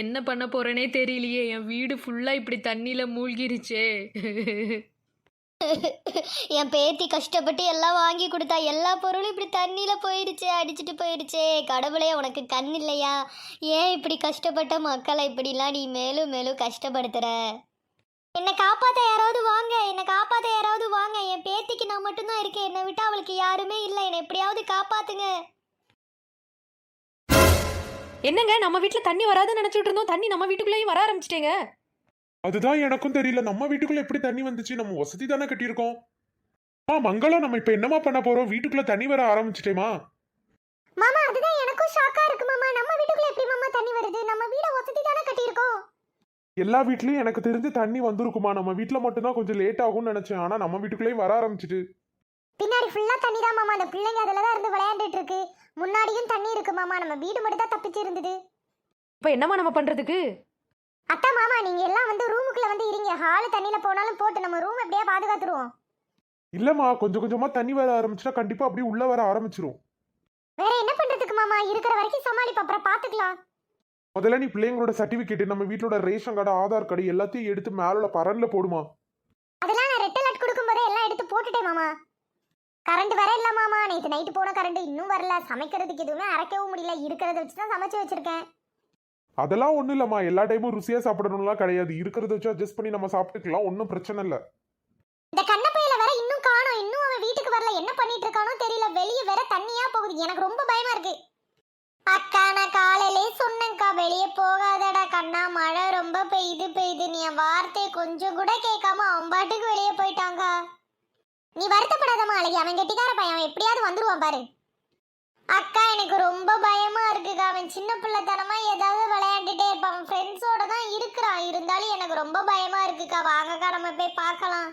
என்ன பண்ண போறேனே தெரியலையே. என் வீடு ஃபுல்லா இப்படி தண்ணியில மூழ்கிருச்சே. என் பேத்தி கஷ்டப்பட்டு எல்லாம் வாங்கி கொடுத்தா எல்லா பொருளும் இப்படி தண்ணியில போயிருச்சே, அடிச்சிட்டு போயிருச்சே. கடவுளே, உனக்கு கண் இல்லையா? ஏன் இப்படி கஷ்டப்பட்ட மக்களை இப்படிலாம் நீ மேலும் மேலும் கஷ்டப்படுத்துற? என்னை காப்பாத்த யாராவது வாங்க, என்னை காப்பாத்த யாராவது வாங்க. என் பேத்திக்கு நான் மட்டும்தான் இருக்கேன், என்னை விட்டு அவளுக்கு யாருமே இல்லை. என்னை எப்படியாவது காப்பாத்துங்க. என்னங்க, நம்ம வீட்டுல தண்ணி வராதுன்னு நினைச்சிட்டு இருந்தோம், தண்ணி நம்ம வீட்டுக்குள்ளேயும் வர ஆரம்பிச்சிட்டேங்க. அதுதான் எனக்கும் தெரியல, நம்ம வீட்டுக்குள்ள எப்படி தண்ணி வந்துச்சு? நம்ம வசதி தானே கட்டியிருக்கோம். மங்களம், நம்ம இப்ப என்னமா பண்ண போறோம்? வீட்டுக்குள்ள தண்ணி வர ஆரம்பிச்சிட்டேமா? மாமா, அதுதான் எனக்கும் ஷாக்கா இருக்கு மாமா. நம்ம வீட்டுக்குள்ள எப்படி மாமா தண்ணி வருது? நம்ம வீட வசதி தானே கட்டியிருக்கோம். எல்லா வீட்லயும் எனக்கு தெரிஞ்சு தண்ணி வந்திருக்குமா. நம்ம வீட்டுல மட்டும்தான் கொஞ்சம் லேட் ஆகும்னு நினைச்சேன். ஆனா நம்ம வீட்டுக்குள்ளேயும் வர ஆரம்பிச்சிட்டு. பின்னாடி ஃபுல்லா தண்ணி தான் மாமா. அந்த பிள்ளைங்க அதுல தான் இருந்து விளையாண்டுட்டு இருக்கு. முன்னாடியும் தண்ணி இருக்கு மாமா. நம்ம வீடு மட்டும் தான் தப்பிச்சு இருந்தது. இப்ப என்னமா நம்ம பண்றதுக்கு? அத்தா மாமா, நீங்க எல்லாம் வந்து ரூமுக்குள்ள வந்து இருங்க. ஹால் தண்ணியில போனாலும் போட்டு நம்ம ரூம் எப்படியா பாதுகாத்துருவோம். இல்லம்மா, கொஞ்சம் கொஞ்சமா தண்ணி வர ஆரம்பிச்சிட்டா கண்டிப்பா அப்படியே உள்ள வர ஆரம்பிச்சிரும். வேற என்ன பண்றதுக்கு மாமா? இருக்கிற வரைக்கும் சமாளிப்போம், அப்புறம் பாத்துக்கலாம். முதல்ல நீ பிள்ளைங்களோட சர்டிபிகேட், நம்ம வீட்டோட ரேஷன் கார்டு, ஆதார் கார்டு எல்லாத்தையும் எடுத்து மேல பரன்ல போடுமா. அதெல்லாம் நான் ரெட் அலர்ட் கொடுக்கும் போதே எல்லாம் எடுத்து போட்டுட்டேன் மாமா. கரண்ட் வர இல்ல மாமா. நேற்று நைட்டு போன கரண்ட் இன்னும் வரல. சமைக்கிறதுக்கு எதுவுமே அரைக்கவும் முடியல. இருக்கிறத வச்சுதான் சமைச்சு வச்சிருக்கேன். அதெல்லாம் ஒண்ணும் இல்லம்மா, எல்லா டைமும் ருசியா சாப்பிடணும்லாம் கிடையாது. இருக்கிறத வச்சு அட்ஜஸ்ட் பண்ணி நம்ம சாப்பிட்டுக்கலாம், ஒன்றும் பிரச்சனை இல்லை. இந்த கண்ணப்பையில வேற இன்னும் காணோம். இன்னும் அவன் வீட்டுக்கு வரல. என்ன பண்ணிட்டு இருக்கானோ தெரியல. வெளியே வேற தண்ணியா போகுது. எனக்கு ரொம்ப பயமா இருக்கு. அக்கா, நான் காலையிலே சொன்னேன்க்கா, வெளியே போகாதடா கண்ணா, மழை ரொம்ப பெய்யுது. நீ என் வார்த்தையை கொஞ்சம் கூட கேட்காம அவன் பாட்டுக்கு வெளியே போயிட்டாங்க. நீ வருத்தப்படாதம்மா அழகி. அவன் கெட்டிக்கார பையன், அவன் எப்படியாவது வந்துருவான் பாரு. அக்கா, எனக்கு ரொம்ப பயமா இருக்குக்கா. அவன் சின்ன பிள்ளைத்தனமா ஏதாவது விளையாண்டுட்டே இருப்பான். அவன் ஃப்ரெண்ட்ஸோட தான் இருக்கிறான். இருந்தாலும் எனக்கு ரொம்ப பயமா இருக்குக்கா. வாங்கக்கா, நம்ம போய் பார்க்கலாம்.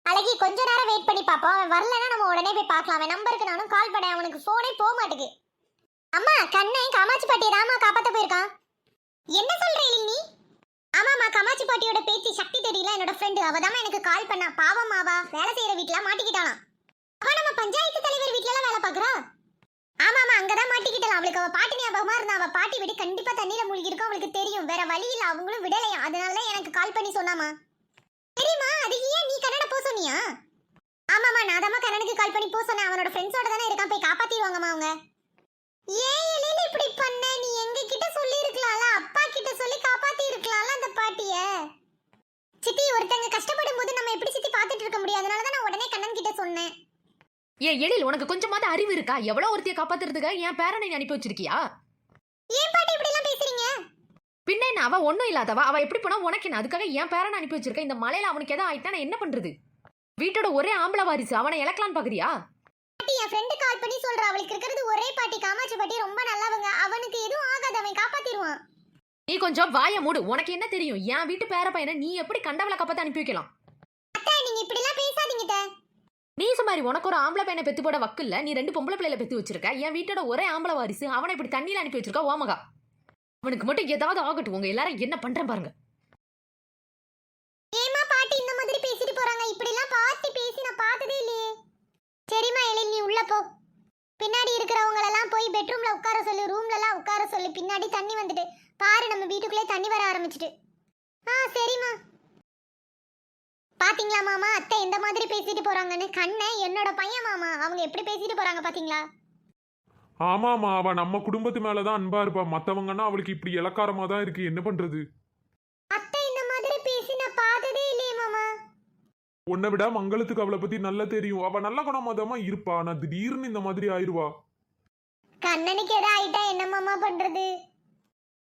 அழகி, கொஞ்ச நேரம் வெயிட் பண்ணி பார்ப்போம். அவன் வரலன்னா நம்ம உடனே போய் பார்க்கலாம். அவன் நம்பருக்கு நானும் கால் பண்ணேன், அவனுக்கு போனே போக மாட்டேங்குது. அம்மா, கண்ணை காமாட்சி பாட்டியை தாமா காப்பாத்த போயிருக்கான். என்ன சொல்ற நீ? ஆமாம்மா, காமாட்சி பாட்டியோட பேத்தி சக்தி தெரியல, என்னோட ஃப்ரெண்டு. அவதாம எனக்கு கால் பண்ணா. பாவமாவா வேலை செய்யற வீட்டுல மாட்டிக்கிட்டாளாம். அவ நம்ம பஞ்சாயத்து தலைவர் வீட்டுல எல்லாம் வேலை பாக்குறா. ஆமாமா, அங்கதான் மாட்டிக்கிட்டலாம். அவளுக்கு அவ பாட்டி ஞாபகமா இருந்தா. அவ பாட்டி வீடு கண்டிப்பா தண்ணியில மூழ்கி இருக்கும். அவளுக்கு தெரியும். வேற வழி இல்ல, அவங்களும் விடலையா. அதனாலதான் எனக்கு கால் பண்ணி சொன்னாமா. தெரியுமா? அது ஏன் நீ கண்ணனை போ சொன்னியா? ஆமாமா, நான் தான் கண்ணனுக்கு கால் பண்ணி போ சொன்னேன். அவனோட ஃப்ரெண்ட்ஸோட தானே இருக்கான், போய் காப்பாத்திடுவாங்கம்மா அவங்க. ஏன் எழில இப்படி பண்ண? நீ எங்க கிட்ட சொல்லி இருக்கலாம்ல, அப்பா கிட்ட சொல்லி காப்பாத்தி இருக்கலாம்ல அந்த பாட்டிய. சித்தி, ஒருத்தங்க கஷ்டப்படும் போது நம்ம எப்படி சித்தி பாத்துட்டு இருக்க முடியும்? அதனாலதான் நான் உடனே கண்ணன் கிட்ட சொன்னேன். ஏன் எழில், உனக்கு கொஞ்சமாவது அறிவு இருக்கா? எவ்வளவு ஒருத்திய காப்பாத்துறதுக்கு என் பேரனை அனுப்பி வச்சிருக்கியா? ஏன் பாட்டி இப்படி எல்லாம் பேசுறீங்க? பின்ன என்ன, அவ ஒண்ணும் இல்லாதவா. அவ எப்படி போனா உனக்கு என்ன? அதுக்காக என் பேரனை அனுப்பி வச்சிருக்க. இந்த மலையில அவனுக்கு எதாவது ஆயிட்டா நான் என்ன பண்றது? வீட்டோட ஒரே ஆம்பளை வாரிசு, அவனை இழக்கலான்னு பாக்குறியா? பாட்டி, என் ஃப்ரெண்டு கால் பண்ணி சொல்றா. அவளுக்கு இருக்கிறது ஒரே பாட்டி, காமாட்சி பாட்டி. ரொம்ப நல்லவங்க. அவனுக்கு எதுவும் ஆகாது, அவன் காப்பாத்திடுவான். நீ கொஞ்சம் வாய மூடு. உனக்கு என்ன தெரியும்? என் வீட்டு பேர பையனை நீ எப்படி கண்டவளை காப்பாத்த அனுப்பி வைக்கலாம்? அத்தை, நீங்க இப்படி எல்லாம் பேசாதீங்க. நீ சுமாரி, உனக்கு ஒரு ஆம்பளை பையனை பெத்து போட வக்கு இல்ல. நீ 2 பொம்பளை பிள்ளைல பெத்து வச்சிருக்க. என் வீட்டோட ஒரே ஆம்பளை வாரிசு, அவனை இப்படி தண்ணியில அனுப்பி வச்சிருக்கா ஓமகா. அவனுக்கு மட்டும் ஏதாவது ஆகட்டும். உங்க எல்லாரும் என்ன பண்றேன் பாருங்க. ஏமா பாட்டி இந்த மாதிரி பேசிட்டு போறாங்க? இப்படி எல்லாம் பார்த்து பேசி நான் பார்த்ததே இல்லையே. சரிம்மா எழில், நீ உள்ள போ. பின்னாடி இருக்கிறவங்க எல்லாம் போய் பெட்ரூம்ல உட்கார சொல்லு, ரூம்ல எல்லாம் உட்கார சொல்லு. பின்னாடி தண்ணி வந்துட்டு பாரு, நம்ம வீட்டுக்குள்ளே தண்ணி வர ஆரம்பிச்சிட்டு. சரிம்மா. பாத்தீங்களா மாமா, அத்தை எந்த மாதிரி பேசிட்டு போறாங்கன்னு? கண்ணை என்னோட பையன் மாமா, அவங்க எப்படி பேசிட்டு போறாங்க பாத்தீங்களா? ஆமாமா, அவ நம்ம குடும்பத்து மேலதான் அன்பா இருப்பா. மத்தவங்கன்னா அவளுக்கு இப்படி இலக்காரமா தான் இருக்கு. என்ன பண்றது? அத்தை இந்த மாதிரி பேசி நான் பார்த்ததே இல்லையே மாமா. உன்னை விட மங்களத்துக்கு அவளை பத்தி நல்லா தெரியும். அவ நல்ல குணமாதமா இருப்பா. ஆனா திடீர்னு இந்த மாதிரி ஆயிருவா. கண்ணனுக்கு எதாவது ஆயிட்டா என்ன மாமா பண்றது?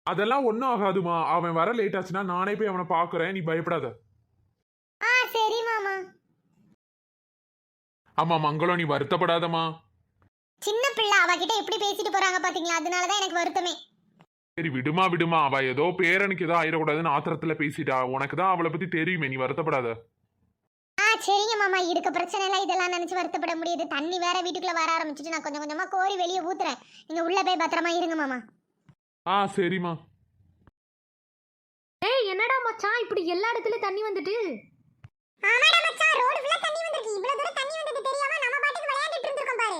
அதெல்லாம் ஒன்னும் ஆகாதுமா. அவன் வர லேட் ஆச்சுன்னா நானே போய் அவனை பாக்குறேன், நீ பயப்படாத. சரி மாமா. ஆமா மங்களம், நீ வருத்தப்படாதமா. சின்ன பிள்ளை, அவகிட்ட எப்படி பேசிட்டு போறாங்க பாத்தீங்களா? அதனாலதான் எனக்கு வருத்தமே. சரி விடுமா. அவ ஏதோ பேரனுக்கு ஏதோ ஆயிடக்கூடாதுன்னு ஆத்திரத்துல பேசிட்டா. உனக்கு தான் அவளை பத்தி தெரியுமே, நீ வருத்தப்படாத. சரிங்க மாமா, இருக்க பிரச்சனை இல்லை. இதெல்லாம் நினைச்சு வருத்தப்பட முடியுது. தண்ணி வேற வீட்டுக்குள்ள வர ஆரம்பிச்சுட்டு நான் கொஞ்சம் கொஞ்சமா கோரி வெளியே ஊத்துறேன். நீங்க உள்ள போய் பத்திரமா இருங்க மாமா. சரிம்மா. ஏய், என்னடா மச்சான், இப்படி எல்லா இடத்துலயும் தண்ணி வந்துட்டு? ஆமாடா மச்சான், ரோடு ஃபுல்லா தண்ணி வந்திருக்கு. இவ்வளவு தூரம் தண்ணி வந்தது தெரியாம நம்ம பாட்டுக்கு விளையாடிட்டு இருந்திருக்கோம் பாரு.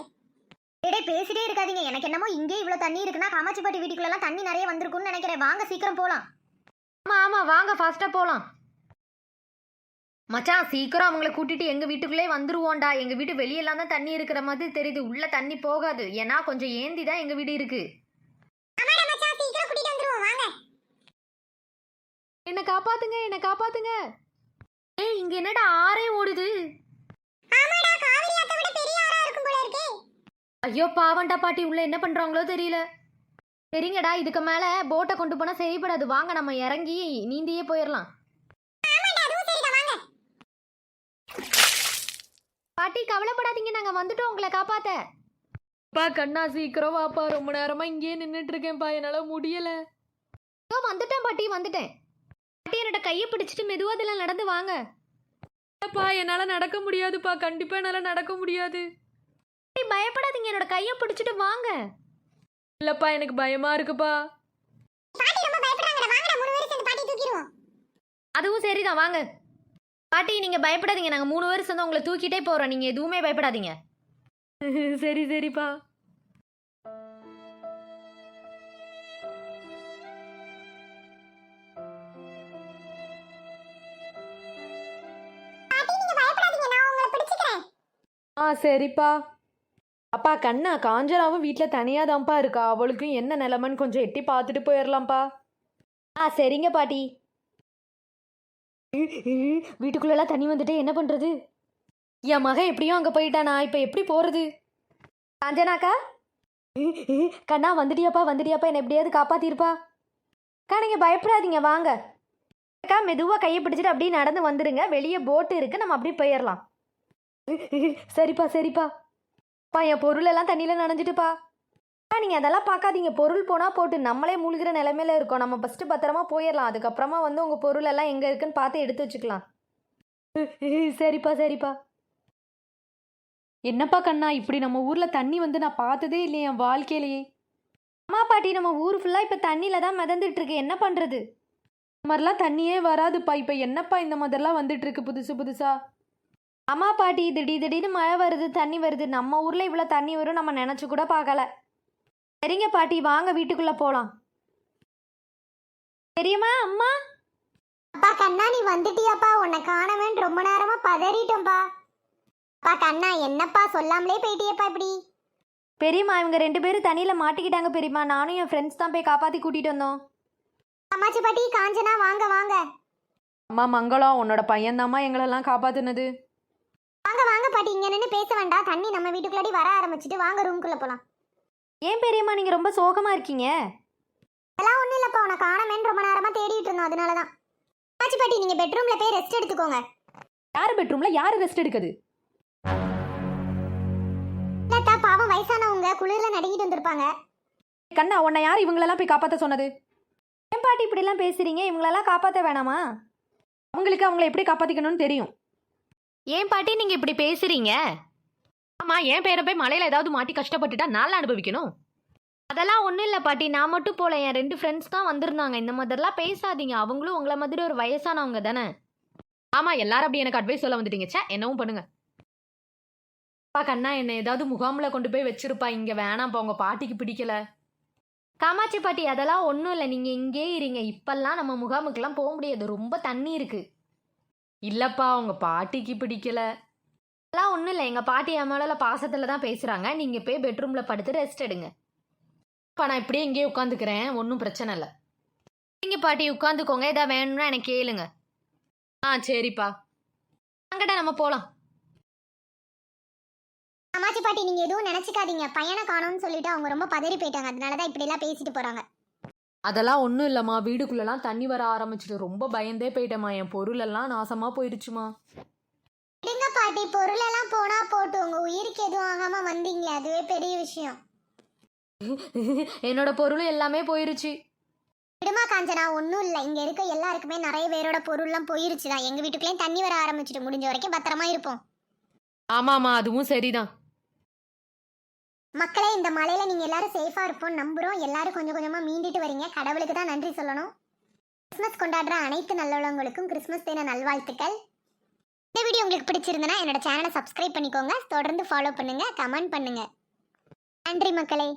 டேய் பேசிட்டே இருக்காதீங்க. எனக்கு என்னமோ இங்கே இவ்வளோ தண்ணி இருக்குன்னா காமாட்சி பாட்டி வீட்டுக்குள்ளலாம் தண்ணி நிறைய வந்திருக்கும்னு நினைக்கிறேன். வாங்க சீக்கிரம் போகலாம். ஆமா ஆமா வாங்க ஃபாஸ்டா போலாம். மச்சான் சீக்கிரம் அவங்கள கூட்டிட்டு எங்க வீட்டுக்குள்ளே வந்துருவோம்டா. எங்க வீட்டு வெளியெல்லாம் தான் தண்ணி இருக்கிற மாதிரி தெரியுது, உள்ள தண்ணி போகாது. ஏன்னா கொஞ்சம் ஏந்தி தான் எங்க வீடு இருக்கு. ஆமாடா மச்சான், சீக்கிரம் கூட்டிட்டு வந்துருவோம் வாங்க. என்ன காப்பாத்துங்க, என்ன காப்பாத்துங்க. ஏய் இங்க என்னடா ஆறே ஓடுது. ஆமாடா, காவிரி ஆத்த விட பெரிய ஆறா இருக்கும் போல இருக்கே. ஐயோ பாவண்டா பாட்டி, உள்ள என்ன பண்றாங்களோ தெரியல. சரிங்கடா, இதுக்கு மேல போட்டை கொண்டு போனா சரிப்படாது. வாங்க நம்ம இறங்கி நீந்தியே போயிடலாம். பாட்டி கவலைப்படாதீங்க, நாங்க வந்துட்டோம் உங்களை காப்பாத்த. பா கண்ணா சீக்கிரம் வாப்பா, ரொம்ப நேரமா இங்கேயே நின்றுட்டு இருக்கேன்ப்பா, என்னால முடியல. வந்துட்டேன் பாட்டி, வந்துட்டேன் பாட்டி. என்னோட கையை பிடிச்சிட்டு மெதுவா இதெல்லாம் நடந்து வாங்க. பா என்னால நடக்க முடியாதுப்பா, கண்டிப்பா என்னால நடக்க முடியாது. பயப்படாதீங்க, என்னோட கையை பிடிச்சிட்டு வாங்க. இல்லப்பா எனக்கு பயமா இருக்குப்பா. பாட்டி ரொம்ப பயப்படுறாங்கடா, வாங்கடா 3 பேரும் சேர்ந்து பாட்டி தூக்கிடுவோம். அதுவும் சரிதான் வாங்க. பாட்டி நீங்க பயப்படாதீங்க, நாங்க 3 பேரும் சேர்ந்து உங்களை தூக்கிட்டே போறோம், நீங்க எதுவுமே பயப்படாதீங்க. சரி சரிப்பா. பாட்டி நீங்க பயப்படாதீங்க, நான் உங்களை பிடிச்சிக்கிறேன். சரிப்பா. அப்பா கண்ணா, காஞ்சனாவும் வீட்டில் தனியாக தான்ப்பா இருக்கா. அவளுக்கும் என்ன நிலமன்னு கொஞ்சம் எட்டி பார்த்துட்டு போயிடலாம்ப்பா. சரிங்க பாட்டி. வீட்டுக்குள்ளெல்லாம் தண்ணி வந்துட்டு என்ன பண்ணுறது? என் மகன் எப்படியும் அங்கே போயிட்டானா, இப்போ எப்படி போகிறது? காஞ்சனாக்கா கண்ணா வந்துட்டியாப்பா, வந்துட்டியாப்பா, என்னை எப்படியாவது காப்பாற்றிருப்பா. அக்கா நீங்கள் பயப்படாதீங்க வாங்க. அக்கா மெதுவாக கையை பிடிச்சிட்டு அப்படியே நடந்து வந்துடுங்க. வெளியே போட்டு இருக்குது, நம்ம அப்படியே போயிடலாம். சரிப்பா சரிப்பா. பா என் பொருள் எல்லாம் தண்ணியில் நனைஞ்சிட்டுப்பா. நீங்கள் அதெல்லாம் பார்க்காதீங்க, பொருள் போனால் போட்டு நம்மளே மூழ்கிற நிலைமையில இருக்கோம். நம்ம ஃபஸ்ட்டு பத்திரமா போயிடலாம், அதுக்கப்புறமா வந்து உங்கள் பொருள் எல்லாம் எங்கே இருக்குன்னு பார்த்து எடுத்து வச்சுக்கலாம். சரிப்பா சரிப்பா. என்னப்பா கண்ணா, இப்படி நம்ம ஊரில் தண்ணி வந்து நான் பார்த்ததே இல்லையே என் வாழ்க்கையிலேயே. அம்மா பாட்டி, நம்ம ஊர் ஃபுல்லாக இப்போ தண்ணியில் தான் மிதந்துட்டு இருக்கு, என்ன பண்ணுறது? இந்த மாதிரிலாம் தண்ணியே வராதுப்பா. இப்போ என்னப்பா இந்த மாதிரிலாம் வந்துட்டு இருக்கு புதுசு புதுசா. அம்மா பாட்டி, திடீர்னு மழை வருது, தண்ணி வருது. நம்ம ஊரில் இவ்வளோ தண்ணி வரும் நம்ம நினச்சி கூட பார்க்கல. சரிங்க பாட்டி, வாங்க வீட்டுக்குள்ளே போகலாம். தெரியுமா அம்மா? அப்பா கண்ணா நீ வந்துட்டியாப்பா, உன்னை காணவேன்னு ரொம்ப நேரமா பதறிட்டோம்பா. அப்பா கண்ணா என்னப்பா சொல்லாமலே போயிட்டியப்பா இப்படி? பெரியம்மா இவங்க 2 பேரும் தண்ணியில் மாட்டிக்கிட்டாங்க பெரியம்மா. நானும் என் ஃப்ரெண்ட்ஸ் தான் போய் காப்பாற்றி கூட்டிகிட்டு வந்தோம். அம்மாச்சி பாட்டி, காஞ்சனா வாங்க வாங்க. அம்மா மங்களம், உன்னோட பையன்தாம்மா எங்களெல்லாம் காப்பாற்றுனது. வாங்க வாங்க பாட்டி, இங்க நின்று பேச வேண்டாம். தண்ணி நம்ம வீட்டுக்குள்ளாடி வர ஆரம்பிச்சிட்டு வாங்க ரூம்குள்ள போலாம். ஏன் பெரியம்மா நீங்கள் ரொம்ப சோகமாக இருக்கீங்க? அதெல்லாம் ஒன்றும் இல்லைப்பா, உன்னை காணமேன்னு ரொம்ப நேரமா தேடிட்டு இருந்தோம், அதனால தான். அம்மாச்சி பாட்டி நீங்க பெட்ரூம்ல போய் ரெஸ்ட் எடுத்துக்கோங்க. யார் பெட்ரூமில் யார் ரெஸ்ட் எடுக்குது? இல்லத்தா, பாவம் வயசானவங்க குளிர்ல நடுங்கிட்டு வந்திருப்பாங்க. கண்ணா, உன்னை யார் இவங்களெல்லாம் போய் காப்பாற்ற சொன்னது? ஏன் பாட்டி இப்படிலாம் பேசுகிறீங்க? இவங்களெல்லாம் காப்பாற்ற வேணாமா? அவங்களுக்கு அவங்கள எப்படி காப்பாற்றிக்கணும்னு தெரியும். ஏன் பாட்டி நீங்கள் இப்படி பேசுகிறீங்க? ஆமாம், என் பேரை போய் மலையில் ஏதாவது மாட்டி கஷ்டப்பட்டுட்டா நாள் அனுபவிக்கணும். அதெல்லாம் ஒன்றும் இல்லை பாட்டி, நான் மட்டும் போல, என் 2 ஃப்ரெண்ட்ஸ் தான் வந்திருந்தாங்க. இந்த மாதிரிலாம் பேசாதீங்க, அவங்களும் உங்களை மாதிரி ஒரு வயசானவங்க தானே. ஆமாம், எல்லாரும் அப்படி எனக்கு அட்வைஸ் சொல்ல வந்துட்டீங்க. என்னவும் பண்ணுங்க. அப்பா கண்ணா, என்னை ஏதாவது முகாமில் கொண்டு போய் வச்சிருப்பா. இங்கே வேணாம்ப்பா, உங்கள் பாட்டிக்கு பிடிக்கல. காமாட்சி பாட்டி அதெல்லாம் ஒன்றும் இல்லை, நீங்கள் இங்கே இருங்க. இப்பெல்லாம் நம்ம முகாமுக்கெல்லாம் போக முடியாது, ரொம்ப தண்ணி இருக்குது. இல்லைப்பா, உங்கள் பாட்டிக்கு பிடிக்கல. அதெல்லாம் ஒன்றும் இல்லை, எங்கள் பாட்டி என் மேலே பாசத்தில் தான் பேசுகிறாங்க. நீங்கள் போய் பெட்ரூமில் படுத்து ரெஸ்ட் எடுங்க. அப்பா நான் இப்படியே இங்கேயே உட்காந்துக்கிறேன், ஒன்றும் பிரச்சனை இல்லை. நீங்கள் பாட்டி உட்காந்துக்கோங்க, எதாவது வேணும்னா எனக்கு கேளுங்க. சரிப்பா, அங்கடா நம்ம போகலாம். அம்மாச்சி பாட்டி நீங்க எதுவும் நினைச்சுக்காதீங்க, பையனை காணோம்னு சொல்லிட்டு அவங்க ரொம்ப பதறி போயிட்டாங்க, அதனாலதான் இப்படி எல்லாம் பேசிட்டு போறாங்க. அதெல்லாம் ஒன்றும் இல்லைம்மா, வீடுக்குள்ளெல்லாம் தண்ணி வர ஆரம்பிச்சிட்டு ரொம்ப பயந்தே போயிட்டேம்மா. என் பொருளெல்லாம் நாசமாக போயிடுச்சுமா. விடுங்க பாட்டி, பொருள் எல்லாம் போனா போட்டு உங்க உயிருக்கு எதுவும் ஆகாம வந்தீங்களே, அதுவே பெரிய விஷயம். என்னோட பொருள் எல்லாமே போயிருச்சு. விடுமா காஞ்சனா, ஒன்றும் இல்லை. இங்க இருக்க எல்லாருக்குமே நிறைய பேரோட பொருள்லாம் போயிருச்சுதான். எங்க வீட்டுக்குள்ளேயும் தண்ணி வர ஆரம்பிச்சிட்டு, முடிஞ்ச வரைக்கும் பத்திரமா இருப்போம். ஆமாம்மா, அதுவும் சரிதான். மக்களே, இந்த மலையில நீங்க எல்லாரும் சேஃபா இருப்போம் நம்புறோம். எல்லாரும் கொஞ்சம் கொஞ்சமா மீண்டுட்டு வரீங்க, கடவுளுக்கு தான் நன்றி சொல்லணும். கிறிஸ்மஸ் கொண்டாடுற அனைத்து நல்லவங்களுக்கும் கிறிஸ்மஸ் தின நல்வாழ்த்துக்கள். இந்த வீடியோ உங்களுக்கு பிடிச்சிருந்தனா என்னோட சேனலை சப்ஸ்கிரைப் பண்ணிக்கோங்க, தொடர்ந்து ஃபாலோ பண்ணுங்க, கமெண்ட் பண்ணுங்க. நன்றி மக்களே.